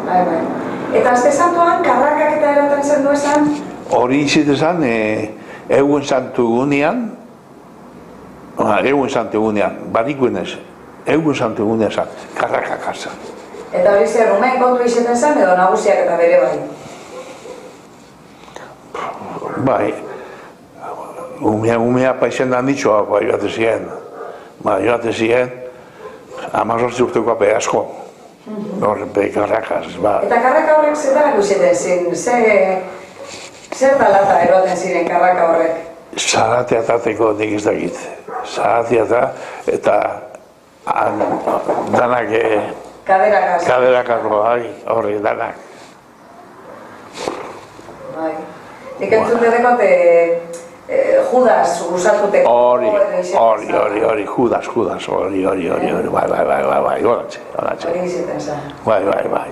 Bai. Eta azte santuan, karrakak eta eroten zen du esan? Hori izite zen, egun santu gunean, barikuen ez, egun santu gunean zen, karrakak zen. Eta hori zer, rumen kontu izeten zen edo nagusiak eta bere bai? Bai, umea paisen da nitxoa, joate ziren. Joate ziren, 18 urteko ape asko. Horre, karrakaz, ba. Eta karraka horrek zetarako izeten zin? Zer talata eroten ziren karraka horrek? Zaratea tateko nik ez dakit. Zaratea eta danak... Kaderakaz. Kaderakako, horri, danak. Bai. Nik entzute dekote Judas usatuteko. Hori, Judas, hori, bai, horatxe. Hori izeten zen. Bai.